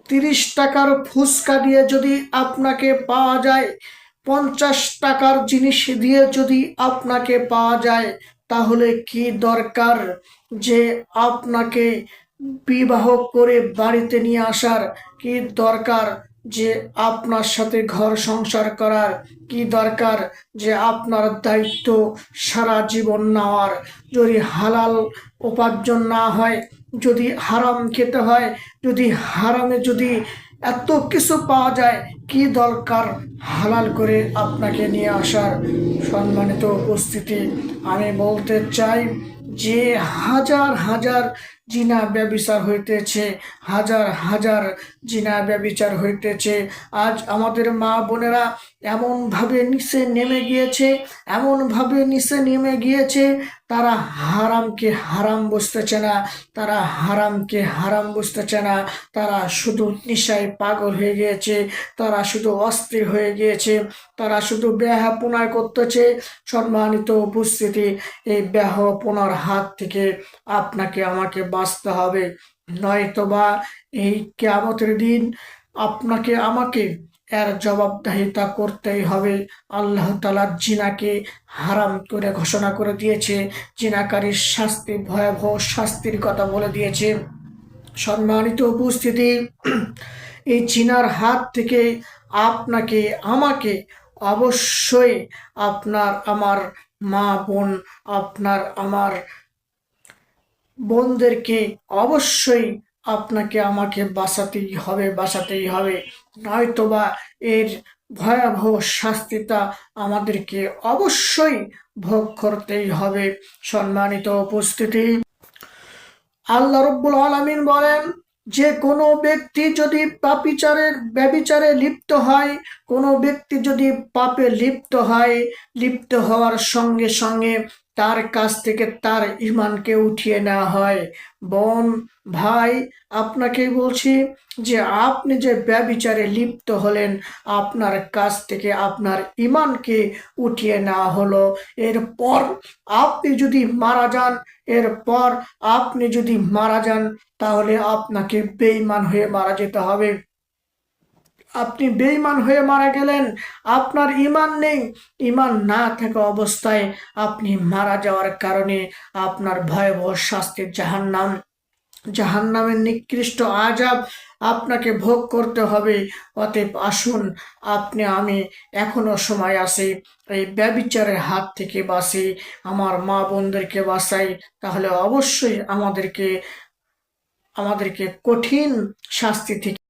30 টাকার ফুচকা দিয়ে যদি আপনাকে পাওয়া যায়, 50 টাকার জিনিস দিয়ে যদি আপনাকে পাওয়া যায়, তাহলে কি দরকার যে আপনাকে বিবাহ করে বাড়িতে নিয়ে আসার? কি দরকার যে আপনার সাথে ঘর সংসার করার? কি দরকার যে আপনার দায়িত্ব সারা জীবন নেওয়ার? যদি হালাল উপার্জন না হয়, যদি হারাম খেতে হয়, যদি হারামে যদি এত কিছু পাওয়া যায়, কি দরকার হালাল করে আপনাকে নিয়ে আসার? সম্মানিত উপস্থিতি, আমি বলতে চাই যে হাজার হাজার জিনা ব্যভিচার হইতেছে, হাজার হাজার জিনা ব্যভিচার হইতেছে। আজ আমাদের মা বোনেরা এমনভাবে নিচে নেমে গিয়েছে, এমনভাবে নিচে নেমে গিয়েছে, তারা হারামকে হারাম বুঝতেছে না, তারা হারামকে হারাম বুঝতেছে না। তারা শুধু নেশায় পাগল হয়ে গিয়েছে, তারা শুধু অস্থির হয়ে গিয়েছে, তারা শুধু ব্যাহাপনায় করতেছে। সম্মানিত উপস্থিতি, এই ব্যাহাপনার হাত থেকে আপনাকে আমাকে বাঁচতে হবে, নয়তোবা এই কিয়ামতের দিন আপনাকে আমাকে এর জবাবদিহিতা করতেই হবে। আল্লাহ তাআলা জিনাকে হারাম করে ঘোষণা করে দিয়েছে, জিনাকারীর শাস্তি ভয়াবহ শাস্তির কথা বলে দিয়েছে। সম্মানিত উপস্থিতি, এই জিনার হাত থেকে আপনাকে আমাকে অবশ্যই, আপনার আমার মা বোন, আপনার আমার বোনদেরকে অবশ্যই আপনাকে আমাকে বাঁচাতেই হবে, বাঁচাতেই হবে, নয়তোবা এর ভয়াবহ শাস্তিটা আমাদেরকে অবশ্যই ভোগ করতেই হবে। সম্মানিত উপস্থিতি, আল্লাহ রব্বুল আলামিন বলেন যে কোনো ব্যক্তি যদি পাপিচারের ব্যভিচারে লিপ্ত হয়, কোনো ব্যক্তি যদি পাপে লিপ্ত হয়, লিপ্ত হওয়ার সঙ্গে সঙ্গে তার কাছ থেকে তার ঈমানকে উঠিয়ে নেওয়া হয়। বোন, ভাই, আপনাকে বলছি যে আপনি যে ব্যভিচারে লিপ্ত হলেন, আপনার কাছ থেকে আপনার ঈমানকে উঠিয়ে নেওয়া হলো। এরপর আপনি যদি মারা যান, এরপর আপনি যদি মারা যান, তাহলে আপনাকে বেঈমান হয়ে মারা যেতে হবে। আপনি বেঈমান হয়ে মারা গেলেন, আপনার ঈমান নেই। ঈমান না থাকা অবস্থায় আপনি মারা যাওয়ার কারণে আপনার ভয়াবহ শাস্তি জাহান্নাম, জাহান্নামের নিকৃষ্ট আযাব আপনাকে ভোগ করতে হবে। অতএব আসুন, আপনি আমি এখনো সময় আছে, এই ব্যভিচারের হাত থেকে বাঁচি, আমার মা বোনদেরকে বাঁচাই। তাহলে অবশ্যই আমাদেরকে আমাদেরকে কঠিন শাস্তি থেকে